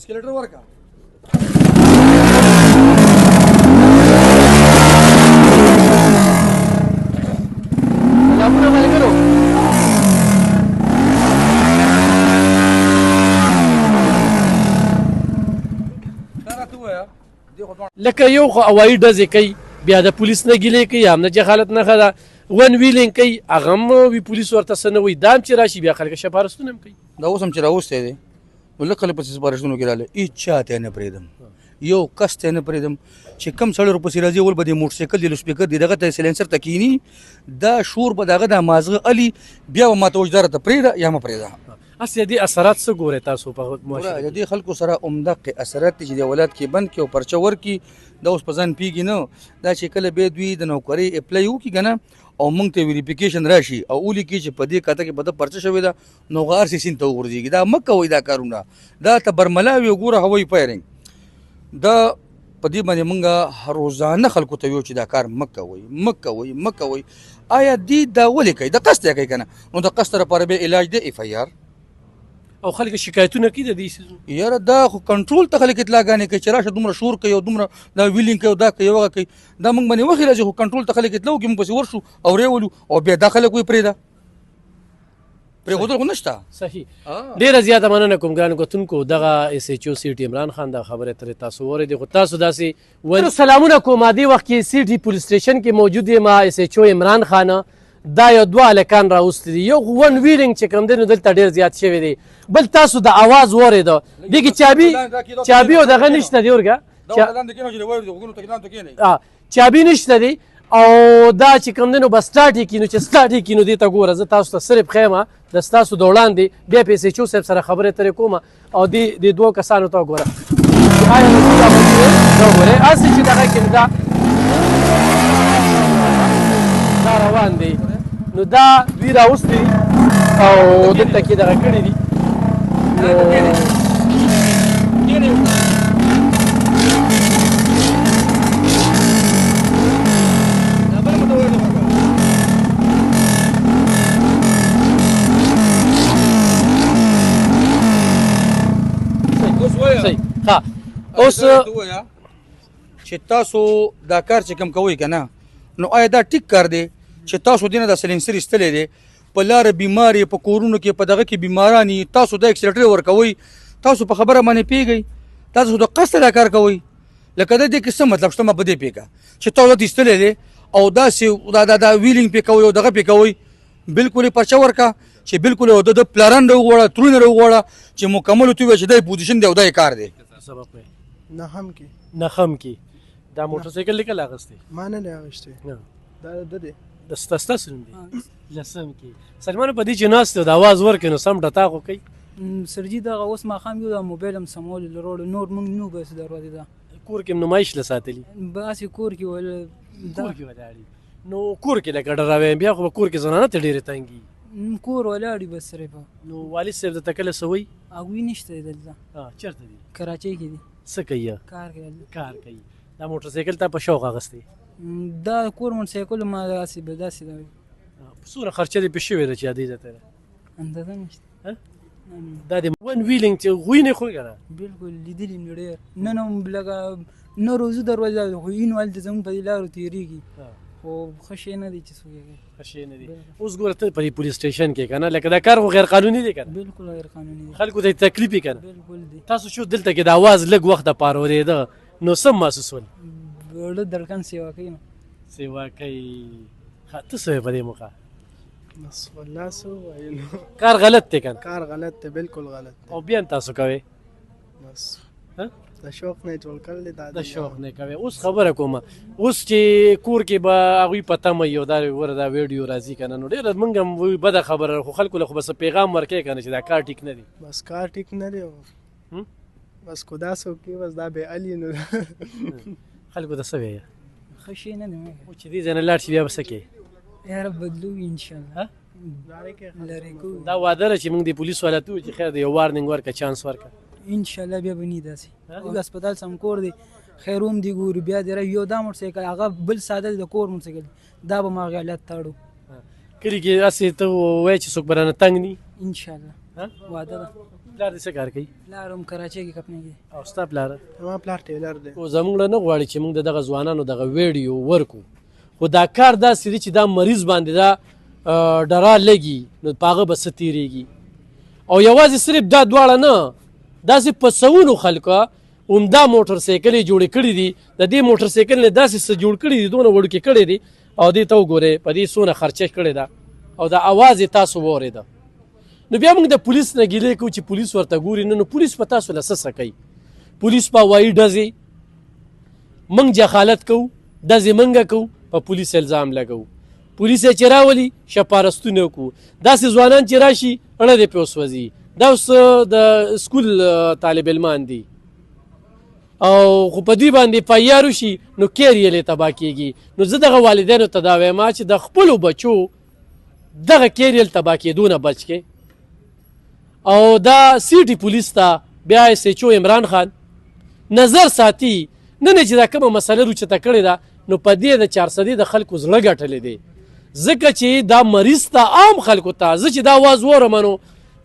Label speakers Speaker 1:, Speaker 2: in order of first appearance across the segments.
Speaker 1: اسکلیټر ورکا
Speaker 2: سلامونه ملګرو لکه یو خو هوایي ډزې کوي بیا د پولیس نه ګیلې کوي هم نه جهالت نښه ده ون ویلینګ کوي هغه هم وي پولیس ورته څه نه وایي دا هم چې راشي بیا خلک شپارستونه هم کوي
Speaker 1: دا اوس هم چې راوستی دی نو لږ خلک پسې سپارښتونو کې راغلی هېڅ چا ته یې نه پرېږدم یو کس ته یې نه پرېږدم چې کم سړی ورپسې راځي اول به د موټرسایکل د لوسپیکر دی دغه ته سلینسر ته کښېني دا شور به د هغه د مازغه الي بیا به ما ته وایي دا راته پرېږده یا مه پرېږده
Speaker 2: هسې د دې اثرات څه ګورئ تاسو په
Speaker 1: د دې خلکو سره عمدقې اثرات دي چې د اولاد کې بند کړي او پرچه ورکړي دا اوس په ځان پوهېږي نه دا چې کله بیا دوی د نوکرۍ اپلای وکړي که نه او موږ ته ویریفیکیشن راشي او ولیکي چې په دې کاته کې په ده پرچه شوې ده نو هغه هر څه سیند ته وغورځېږي دا مه کوئ دا کارونه دا ته برملا وي وګوره هوایي فایرنګ دا په دې باندې موږ روزانه خلکو ته ویو چې دا کار مه کوئ مه کوئ مه کوئ آیا دې دا ولې کوي د قصد یې کوي که نه نو د قصد لپاره بیا علاج دی اف آی آر
Speaker 2: او خلک شکایتونه کوي د دې څیزونو
Speaker 1: یاره دا خو کنټرول ته خلک اطلاعګانې کوي چې راشه دومره شور کوي او دومره دا ویلینګ کوي او دا کوي هغه کوي دا موږ باندې وخت راځي خو کنټرول ته خلک اطلاع وکړي موږ پسې ورشو او ریولو او بیا دا خلک وایي پرېږده پرېښودل خو نشته
Speaker 2: صحیح ډېره زیاته مننه کوم ګرانو کتونکو دغه ایس ایچ او سی ټي عمران خان دا خبرې ترې تاسو واورېدې خو تاسو داسې سلامونه کوم دې وخت کې سی ټي پولیس سټیشن کې موجود یم ایس ایچ او عمران خان دا یو دوه هلکان راوستي دي یو ون ویلینګ چې کوم دی نو دلته ډېر زیات شوی دی بل تاسو د اواز واورېده دې کې چابي او دغه نشته دی ورګه چابي نشته دی او دا چې کوم دی نو به سټارټ یې کړي نو چې سټارټ یې کړي نو دې ته ګوره زه تاسو ته صرف ښیم د ستاسو د وړاندې بیا په ایس ایچ او صاحب سره خبرې ترې کوم او دې دوو کسانو ته وګوره آیا دا وګورئ هسې چې دغه کې دا روان دی نو دا دوی راوستي دي او دلته کې دغه کړي دي اوس
Speaker 1: چې تاسو دا کار چې کوم کوئ که نه نو آیا دا ټیک کار دی چې تاسو دې نه دا سلینسر ایستلی دی په لاره بیمارې په کورونو کې په دغه کې بیماران یي تاسو دا اکسلیټر ورکوئ تاسو په خبره باندې پوهېږئ تاسو د قصده دا کار کوئ لکه د دې کې څه مطلب شته ما په دې پوهېږه چې تاسو دا ایستلی دی او داسې دا ویلینګ پې کوئ او دغه پې کوئ بلکل یې پرچه ورکه چې بلکل یې د پلاران راوغواړه ترونه راوغواړه چې مکمل ورته ووایه چې دا یې پوزیشن دی او دا یې کار دی
Speaker 2: نخم کې دا موټرسایکل دې کله اخیستی
Speaker 3: ما نه دی اخیستی دا ده دی
Speaker 2: ستاسو نوم دی لسم کې سلمان په دې چې ناست یو د اواز ورکړي نو سم ډتا خو کوي
Speaker 4: سرجي دغه اوس ماښام یو دا موبایل هم سمول لروړ نور موږ نو بس دروازې ده
Speaker 2: کور کې نمایش له ساتلی
Speaker 4: باسې کور کې ول
Speaker 2: کور کې ولاړي نو کور کې لکه ډراوی بیا خو کور کې زنانه ته ډېرې تنګي
Speaker 4: کور ولاړي بس صرف
Speaker 2: نو والد صاحب درته کله څه وایي
Speaker 4: هغوی نشته دلته
Speaker 2: چېرته دي
Speaker 4: کراچۍ کې دي
Speaker 2: څه کوي
Speaker 4: کار
Speaker 2: کوي دا موټرسایکل تا په شوق اخیستی
Speaker 4: دا کور موټرسایکل ما داسې به داسې ده
Speaker 2: څومره خرچه دې پې شوې ده چې یادېږي درته
Speaker 4: اندازه نشته
Speaker 2: دا د ون ویلینګ چې غوی نه خوی که نه
Speaker 4: بلکل لیدلي مې ډېر نن هم لکه نه روزو دروازه خو اینو هلته زموږ په دې لارو تېرېږي خو ښه شی نه دی چې څوک یې کوي
Speaker 2: ښه شی نه دی اوس ګوره ته په دې پولیس سټیشن کې که نه لکه دا کار خو غیر قانوني دی که نه
Speaker 4: بلکل غیر قانوني دی
Speaker 2: خلکو ته تکلیف یې که نه
Speaker 4: بلکل دی
Speaker 2: تاسو شو دلته کې د اواز لږ وخت دپاره ورېده نو څه محسوس ول
Speaker 4: زړه دړکن سیوا کوي نو
Speaker 2: سیوا کوي ته څه وایې په دې موقع
Speaker 3: بس والله څه ووایو نو
Speaker 2: کار غلط دی که نه
Speaker 3: کار غلط دی بلکل غلط دی
Speaker 2: او بیا تاسو کوئ
Speaker 3: بس د شوق نه جوړ کړل دی
Speaker 2: د شوق نه کوي اوس خبره کوم اوس چې کور کې به هغوی په تمه یو دا وره دا ویډیو راځي که نه نو ډېره موږ هم بده خبره خو خلکو له خو بس پیغام ورکوي که نه چې دا کار ټیک نه دی
Speaker 3: بس کار ټیک نه دی بس خو دا څوک کې بس دا بې علي نو
Speaker 2: خلکو ته څه وایي
Speaker 4: ښه شی نه دی
Speaker 2: خو چې دې ځای نه لاړ شي بیا به څه کوې
Speaker 4: یاره بدلوي انشاءالله لرې کوو
Speaker 2: دا واده ده چې موږ د پولیس والا ته ووایو چې خیر د یو وارننګ ورکړه چانس ورکړه
Speaker 4: انشاءالله بیا به نه داسې هسپتال سم کور دی خیر هم دی ګورو بیا دی یو دا موټرسایکل هغه بل ساده د کور موټرسایکل دا به ما غلط تاړو
Speaker 2: کلي کې هسې ته وایې چې څوک به رانه تنګ ني
Speaker 4: انشاءالله واده ده
Speaker 2: پلار دې څه کار کوي
Speaker 4: پلار هم کراچۍ کې کپنې کې
Speaker 2: او ستا پلار
Speaker 3: زما پلار ټیلر دی
Speaker 2: خو زموږ نه غواړي چې موږ دغه ځوانانو دغه ویډیو ورکو خو دا کار داسې دی چې دا مریض باندې دا ډرا لګي نو په هغه به څه تېرېږي او یوازې صرف دا دواړه نه داسې په سوونو خلکو عمده موټر سایکل یې جوړې کړي دي د دې موټر سایکل نه داسې څه جوړ کړي دي دونه وړوکې کړي دي او دې ته وګورئ په دې څونه خرچه کړې ده او د اواز یې تاسو واورېده نو بیا موږ د پولیس نه ګیلې کوو چې پولیس ورته ګوري نه نو پولیس په تاسو له څه کوي پولیس په وایي ډزې موږ جهالت کوو ډزې موږ کوو په پولیس الزام لګوو پولیس یې چې راولي شپارستونه کوو داسې ځوانان چې راشي اړه دې پې وسوځي دا اوس د سکول طالب علمان دي او خو په دوی باندې پایار وشي نو کیریل یې تباه کېږي نو زه دغه والدینو ته دا وایم چې د خپلو بچو دغه کیریل تباه کېدو نه بچ کې او دا سیټي پولیس ته بیا ایس ایچ او عمران خان نظر ساتي نه چې دا کومه مسله روچته کړې ده نو په دې د 400 د خلکو زړه ګټلې دی ځکه چې دا مریض ته عام خلکو ته زه چې دا آواز واورم نو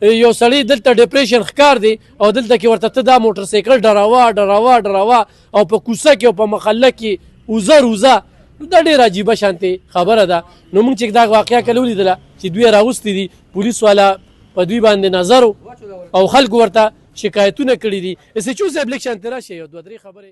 Speaker 2: یو سړی دلته ډپریشن ښکار دی او دلته کې ورته ته دا موټر سایکل ډراوه او په کوڅه کې او په محله کې اوزه نو دا ډېره عجیبه شانتې خبره ده نو موږ چې دا واقعه کله ولیدله چې دوی راوستي دي پولیس والا په دوی باندې نظر او خلکو ورته شکایتونه کړي دي اس ایچ او صاحب لږ شانتې راشئ یو دوه درې خبرې